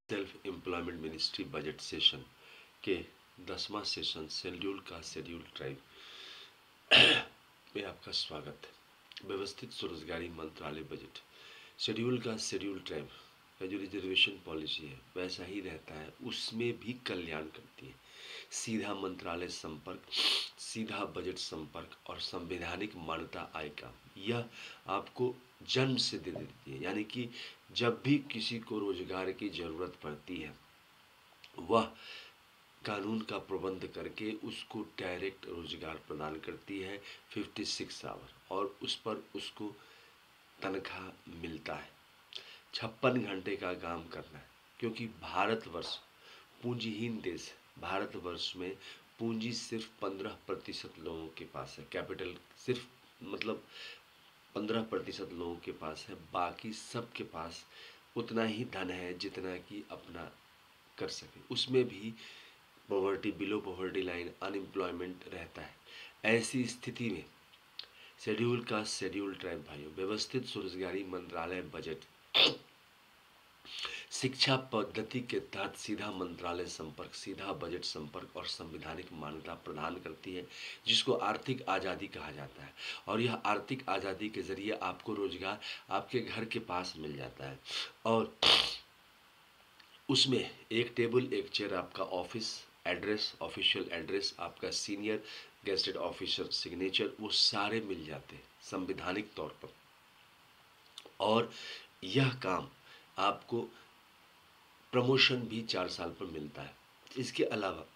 Self employment ministry budget session के 10वां session schedule का schedule tribe में आपका स्वागत है। व्यवस्थित स्वरोजगारी मंत्रालय बजट शेड्यूल का शेड्यूल ट्राइब का जो रिजर्वेशन पॉलिसी है वैसा ही रहता है, उसमें भी कल्याण करती है। सीधा मंत्रालय संपर्क, सीधा बजट संपर्क और संवैधानिक मान्यता आय का यह आपको जन्म से दे देती है, यानी कि जब भी किसी को रोजगार की जरूरत पड़ती है वह कानून का प्रबंध करके उसको डायरेक्ट रोजगार प्रदान करती है 56 आवर, और उस पर उसको तनख्वाह मिलता है। 56 घंटे का काम करना है, क्योंकि भारतवर्ष पूंजीहीन देश है। भारतवर्ष में पूंजी सिर्फ 15% लोगों के पास है, कैपिटल सिर्फ मतलब 15% लोगों के पास है, बाकी सबके पास उतना ही धन है जितना कि अपना कर सके। उसमें भी poverty, below poverty line, unemployment रहता है। ऐसी स्थिति में शेड्यूल का शेड्यूल ट्राइब भाइयों, व्यवस्थित स्वरोजगारी मंत्रालय बजट शिक्षा पद्धति के तहत सीधा मंत्रालय संपर्क, सीधा बजट संपर्क और संवैधानिक मान्यता प्रदान करती है, जिसको आर्थिक आज़ादी कहा जाता है। और यह आर्थिक आज़ादी के जरिए आपको रोजगार आपके घर के पास मिल जाता है, और उसमें एक टेबल एक चेयर, आपका ऑफिस एड्रेस, ऑफिशियल एड्रेस, आपका सीनियर गेस्टेड ऑफिसर सिग्नेचर, वो सारे मिल जाते हैं संवैधानिक तौर पर। और यह काम आपको प्रमोशन भी 4 साल पर मिलता है। इसके अलावा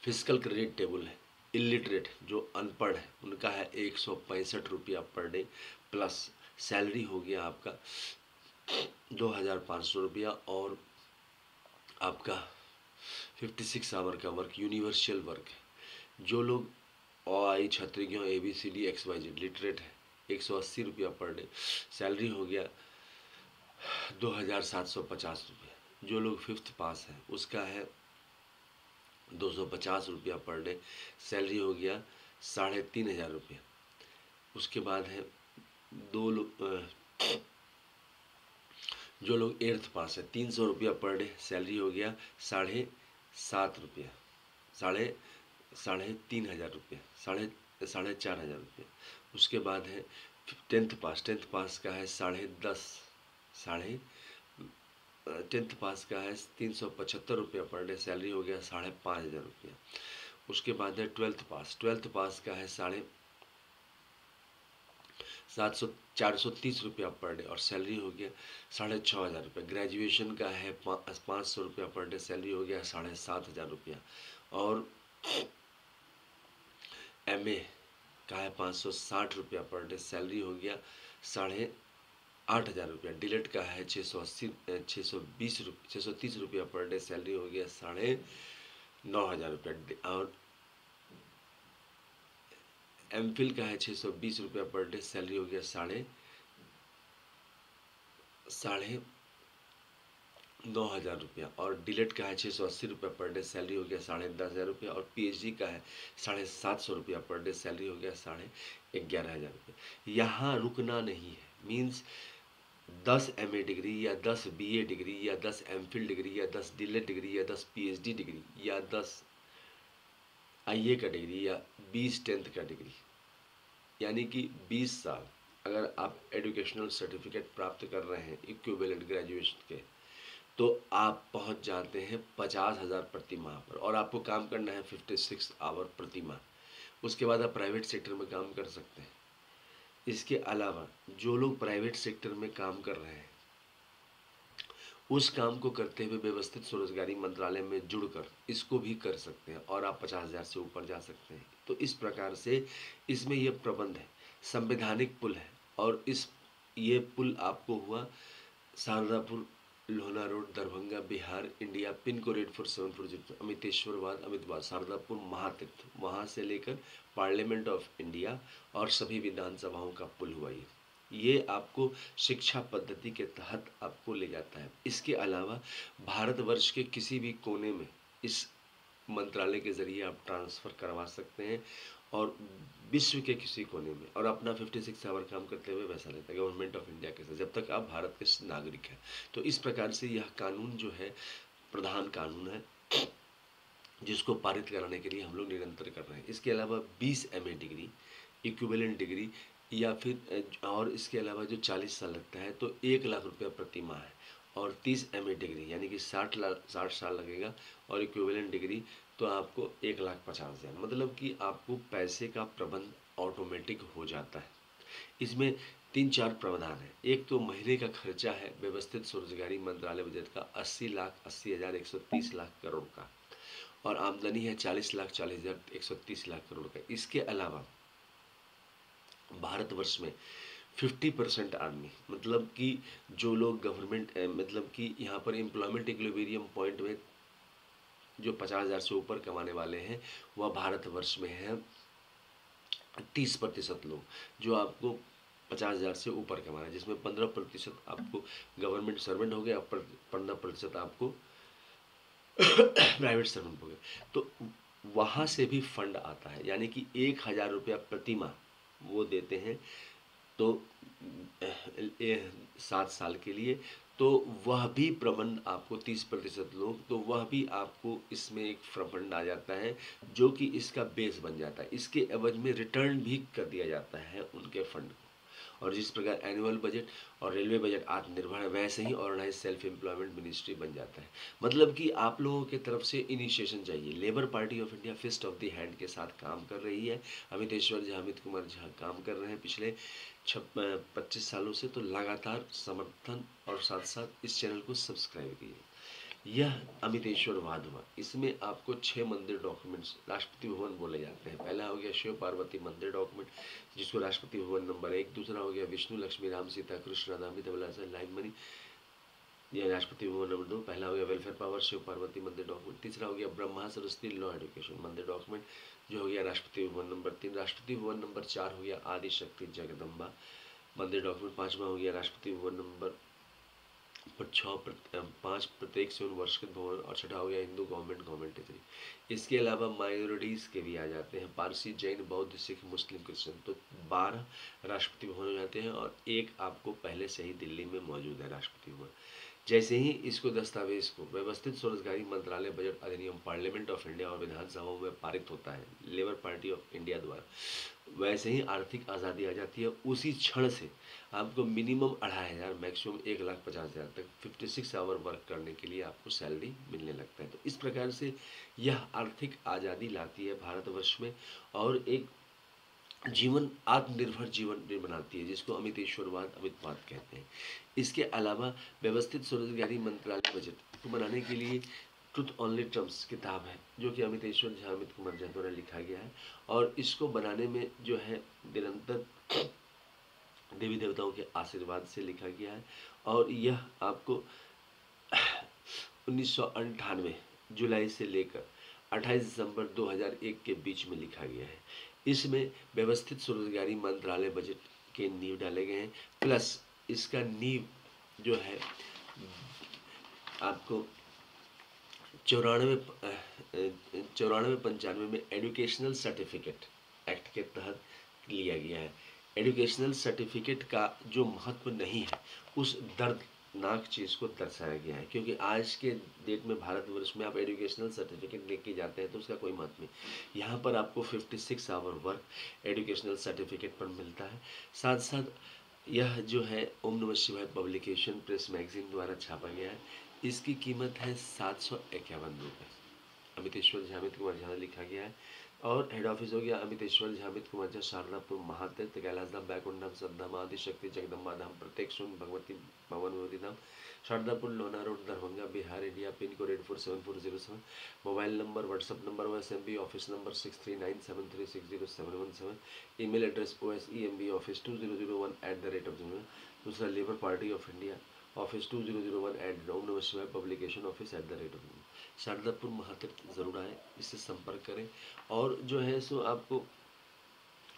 फिजिकल क्रेडिट टेबल है। इलिटरेट जो अनपढ़ है उनका है 165 रुपया पर डे, प्लस सैलरी हो गया आपका 2500 रुपया, और आपका 56 आवर का वर्क यूनिवर्सल वर्क है। जो लोग आई छत्रियों ABCD XYZ लिटरेट है 180 रुपया पर डे, सैलरी हो गया 2750 रुपया। जो लोग 5th पास है उसका है 250 रुपया पर डे, सैलरी हो गया 3500 रुपया। उसके बाद है दो लोग जो लोग 8th पास है 300 रुपया पर डे, सैलरी हो गया 7.5 रुपया, साढ़े 3,000 रुपया, साढ़े 4,000 रुपया। उसके बाद है 10th पास का है 10th पास का है 375 रुपया पर डे, सैलरी हो गया 5,500 रुपया। उसके बाद है 12th पास का है 430 रुपया पर डे, और सैलरी हो गया 6,500 रुपया। ग्रेजुएशन का है 500 रुपया पर डे, सैलरी हो गया 7,500 रुपया। और MA का है 560 रुपया पर डे, सैलरी हो गया 8,500 रुपया। डिलेट का है 630 रुपया पर डे, सैलरी हो गया 9,500 रुपया। और MPhil का है 620 रुपया पर डे, सैलरी हो गया साढ़े 9,000 रुपया। और डिलेट का है 680 रुपया पर डे, सैलरी हो गया 10,500 रुपया। और PhD का है 750 रुपया पर डे, सैलरी हो गया 11,500 रुपया। यहाँ रुकना नहीं है, मीन्स 10 MA डिग्री या 10 BA डिग्री या 10 MPhil डिग्री या 10 डिलेट डिग्री या 10 PhD डिग्री या 10 IA का डिग्री या 20 10th का डिग्री, यानी कि 20 साल अगर आप एजुकेशनल सर्टिफिकेट प्राप्त कर रहे हैं इक्विवेलेंट ग्रेजुएशन के, तो आप पहुंच जाते हैं 50,000 प्रति माह पर, और आपको काम करना है 56 आवर प्रति माह। उसके बाद आप प्राइवेट सेक्टर में काम कर सकते हैं। इसके अलावा जो लोग प्राइवेट सेक्टर में काम कर रहे हैं उस काम को करते हुए व्यवस्थित स्वरोजगारी मंत्रालय में जुड़कर इसको भी कर सकते हैं, और आप 50,000 से ऊपर जा सकते हैं। तो इस प्रकार से इसमें यह प्रबंध है, संवैधानिक पुल है। और ये पुल आपको हुआ Sharadapur, Lohna road, Darbhanga, Bihar, India, pin code 8474, Amiteshwarwad, Sharadapur, महातीर्थ, वहाँ से लेकर पार्लियामेंट ऑफ इंडिया और सभी विधानसभाओं का पुल हुआ। ये आपको शिक्षा पद्धति के तहत आपको ले जाता है। इसके अलावा भारतवर्ष के किसी भी कोने में इस मंत्रालय के ज़रिए आप ट्रांसफ़र करवा सकते हैं, और विश्व के किसी कोने में, और अपना 56 आवर काम करते हुए पैसा लेता है गवर्नमेंट ऑफ इंडिया के साथ, जब तक आप भारत के नागरिक हैं। तो इस प्रकार से यह कानून जो है प्रधान कानून है, जिसको पारित कराने के लिए हम लोग निरंतर कर रहे हैं। इसके अलावा 20 MA डिग्री, इक्विवेलेंट डिग्री, या फिर और इसके अलावा जो 40 साल लगता है तो 1 लाख रुपया प्रति माह है। और 30 MA डिग्री यानी कि 60 साल लगेगा, और इक्विवेलेंट डिग्री तो आपको 1,50,000, मतलब कि आपको पैसे का प्रबंध ऑटोमेटिक हो जाता है। इसमें 3-4 प्रावधान है। एक तो महीने का खर्चा है व्यवस्थित स्वरोजगारी मंत्रालय बजट का 80,80,130 लाख करोड़ का, और आमदनी है 40,40,130 लाख करोड़ का। इसके अलावा भारतवर्ष में 50% आदमी, मतलब कि जो लोग गवर्नमेंट मतलब कि यहाँ पर एम्प्लॉयमेंट इक्विलिब्रियम पॉइंट में जो 50,000 से ऊपर कमाने वाले हैं, वह भारतवर्ष में है 30% लोग, जो आपको 50,000 से ऊपर कमा रहे हैं, जिसमें 15% आपको गवर्नमेंट सर्वेंट हो गए, और 15% आपको प्राइवेट सर्वेंट हो गए। तो वहाँ से भी फंड आता है, यानी कि 1,000 रुपया प्रति माह वो देते हैं, तो 7 साल के लिए। तो वह भी प्रबंध आपको 30% लोग, तो वह भी आपको इसमें एक फंड आ जाता है, जो कि इसका बेस बन जाता है। इसके एवज में रिटर्न भी कर दिया जाता है उनके फंड को। और जिस प्रकार एनुअल बजट और रेलवे बजट आत्मनिर्भर है, वैसे ही ऑर्गेनाइज सेल्फ एम्प्लॉयमेंट मिनिस्ट्री बन जाता है। मतलब कि आप लोगों की तरफ से इनिशिएशन चाहिए। Labour Party of India fist of the hand के साथ काम कर रही है। अमितेश्वर झा, अमित कुमार झा काम कर रहे हैं पिछले 25 सालों से। तो लगातार समर्थन और साथ साथ इस चैनल को सब्सक्राइब कीजिए। यह अमितेश्वर वाद हुआ। इसमें आपको 6 मंदिर डॉक्यूमेंट्स राष्ट्रपति भवन बोले जाते हैं। पहला हो गया शिव पार्वती मंदिर डॉक्यूमेंट, जिसको राष्ट्रपति भवन नंबर 1। दूसरा हो गया विष्णु लक्ष्मी राम सीता कृष्ण राधा अमित अभिलाषा लाइन मनी, यह राष्ट्रपति भवन नंबर 2। पहला हो गया वेलफेयर पावर शिव पार्वती मंदिर डॉक्यूमेंट। तीसरा हो गया ब्रह्मा सरस्वती लॉ एजुकेशन मंदिर डॉक्यूमेंट, जो हो गया राष्ट्रपति भवन नंबर 3। राष्ट्रपति भवन नंबर 4 हो गया आदि शक्ति जगदम्बा मंदिर डॉक्यूमेंट। 5वां हो गया राष्ट्रपति भवन नंबर 5 प्रत्येक से 9 वर्ष के भवन, और 6ठा हो गया हिंदू गवर्नमेंट टीचर। इसके अलावा माइनॉरिटीज़ के भी आ जाते हैं, पारसी, जैन, बौद्ध, सिख, मुस्लिम, क्रिश्चियन। तो 12 राष्ट्रपति भवन हो जाते हैं, और एक आपको पहले से ही दिल्ली में मौजूद है राष्ट्रपति भवन। जैसे ही इसको दस्तावेज को व्यवस्थित स्वरोजगारी मंत्रालय बजट अधिनियम पार्लियामेंट ऑफ इंडिया और विधानसभाओं में पारित होता है लेबर पार्टी ऑफ इंडिया द्वारा, वैसे ही आर्थिक आज़ादी आ जाती है। उसी क्षण से आपको मिनिमम 2,500, मैक्सिमम 1,50,000 तक 56 आवर वर्क करने के लिए आपको सैलरी मिलने लगता है। तो इस प्रकार से यह आर्थिक आज़ादी लाती है भारतवर्ष में, और एक आत्मनिर्भर जीवन बनाती है, जिसको अमितेश्वरवाद, अमितवाद कहते हैं। इसके अलावा व्यवस्थित स्वरोजगारी मंत्रालय बजट को बनाने के लिए ट्रुथ ओनली टर्म्स किताब है, जो कि अमितेश्वर झा, अमित कुमार झा द्वारा लिखा गया है। और इसको बनाने में जो है निरंतर देवी देवताओं के आशीर्वाद से लिखा गया है। और यह आपको 1998 जुलाई से लेकर 28 दिसंबर 2001 के बीच में लिखा गया है। इसमें व्यवस्थित स्वरोजगारी मंत्रालय बजट के नींव डाले गए हैं, प्लस इसका नींव जो है आपको 94-95 में एजुकेशनल सर्टिफिकेट एक्ट के तहत लिया गया है। एजुकेशनल सर्टिफिकेट का जो महत्व नहीं है, उस दर्दनाक चीज़ को दर्शाया गया है, क्योंकि आज के डेट में भारतवर्ष में आप एजुकेशनल सर्टिफिकेट लेके जाते हैं तो उसका कोई महत्व नहीं। यहाँ पर आपको 56 आवर वर्क एजुकेशनल सर्टिफिकेट पर मिलता है। साथ साथ यह जो है ओम Namah Shivaya publication press magazine द्वारा छापा गया है। इसकी कीमत है 751 रुपये। अमितेश्वर झा, अमित कुमार झा लिखा गया है। और हेड ऑफिस हो गया अमितेश्वर झा, अमित कुमार झा, शारदापुर महातीर्थ, कैलाश धाम, बैकुंठ धाम, सतधाम, आदि शक्ति जगदम्बा धाम, प्रत्येक शून्य भगवती भवन विभूति Dham, Sharadapur, Lona road, Darbhanga, Bihar, India. Pin code 847407। Mobile number, WhatsApp number OSMB office number 6397360717। Email address OSEMBoffice2001@. दूसरा Labour Party of India office 2001 Om Namah Shivaya publication office @. Shardapur महातीर्थ जरूर आए, इससे संपर्क करें। और जो है सो आपको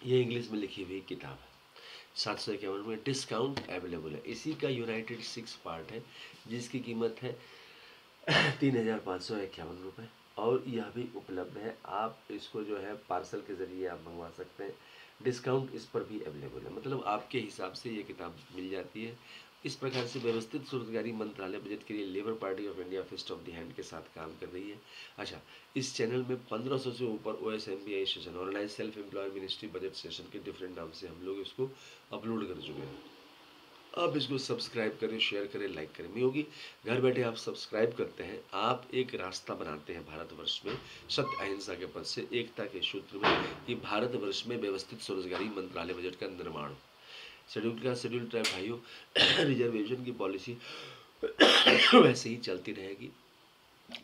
ये इंग्लिश में लिखी हुई किताब है, 751 में डिस्काउंट अवेलेबल है। इसी का यूनाइटेड 6 पार्ट है, जिसकी कीमत है 3,551 रुपये। और यह भी उपलब्ध है, आप इसको जो है पार्सल के ज़रिए आप मंगवा सकते हैं, डिस्काउंट इस पर भी अवेलेबल है, मतलब आपके हिसाब से ये किताब मिल जाती है। इस प्रकार से व्यवस्थित स्वरोजगारी मंत्रालय बजट के लिए Labour Party of India fist of the hand के साथ काम कर रही है। अच्छा, इस चैनल में 1500 से ऊपर OSMBI session, organise self employ ministry budget session के डिफरेंट नाम से हम लोग इसको अपलोड कर चुके हैं। आप इसको सब्सक्राइब करें, शेयर करें, लाइक करें। मैं होगी घर बैठे आप सब्सक्राइब करते हैं, आप एक रास्ता बनाते हैं भारतवर्ष में सत्य अहिंसा के पथ से एकता के सूत्र में, कि भारतवर्ष में व्यवस्थित स्वरोजगारी मंत्रालय बजट का निर्माण हो। शेड्यूल का शेड्यूल ट्राइब भाइयों रिजर्वेशन की पॉलिसी वैसे ही चलती रहेगी,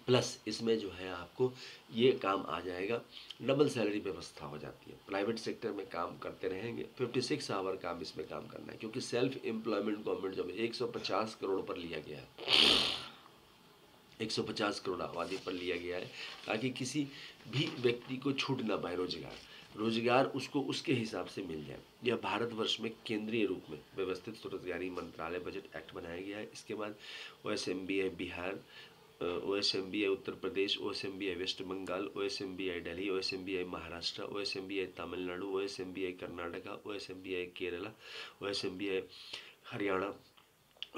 प्लस इसमें जो है आपको ये काम आ जाएगा, डबल सैलरी व्यवस्था हो जाती है, प्राइवेट सेक्टर में काम करते रहेंगे, 56 आवर काम इसमें काम करना है, क्योंकि सेल्फ एम्प्लॉयमेंट गवर्नमेंट जब 150 करोड़ पर लिया गया है, 150 करोड़ आबादी पर लिया गया है, ताकि किसी भी व्यक्ति को छूट ना पाए रोजगार उसको उसके हिसाब से मिल जाए। यह भारतवर्ष में केंद्रीय रूप में व्यवस्थित स्वरोजगारी मंत्रालय बजट एक्ट बनाया गया है। इसके बाद OSMBI Bihar, OSMBI Uttar Pradesh, OSMBI West Bengal, OSMBI Delhi, OSMBI Maharashtra, OSMBI Tamil Nadu, OSMBI Karnataka, OSMBI Kerala, OSMBI Haryana,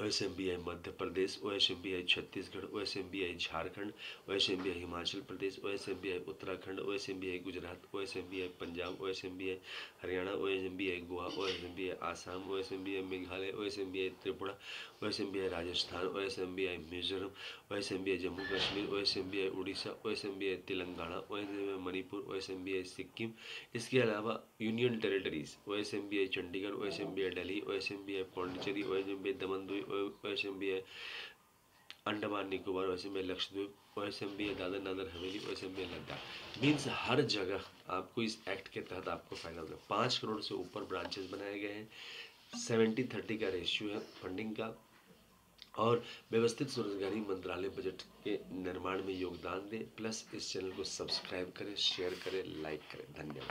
OSMBI Madhya Pradesh, OSMBI Chhattisgarh, OSMBI Jharkhand, OSMBI Himachal Pradesh, OSMBI Uttarakhand, OSMBI Gujarat, OSMBI Punjab, OSMBI Haryana, OSMBI Goa, OSMBI Assam, OSMBI Meghalaya, OSMBI Tripura, OSMBI Rajasthan, OSMBI Mizoram, OSMBI Jammu Kashmir, OSMBI Orissa, OSMBI Telangana, OSMBI Manipur, OSMBI Sikkim. इसके अलावा union territories, OSMBI Chandigarh, OSMBI Delhi, OSMBI Pondicherry, OSMBI Daman, OSMBI Andaman Nicobar, OSMBI Lakshadweep, OSMBI Dadra Nagar Haveli, OSMBI Ladakh. Means हर जगह आपको इस act के तहत आपको फायदा होगा। 5 करोड़ से ऊपर ब्रांचेस बनाए गए हैं, 70-30 का रेशियो है फंडिंग का, और व्यवस्थित स्वरोजगारी मंत्रालय बजट के निर्माण में योगदान दें, प्लस इस चैनल को सब्सक्राइब करें, शेयर करें, लाइक करें। धन्यवाद।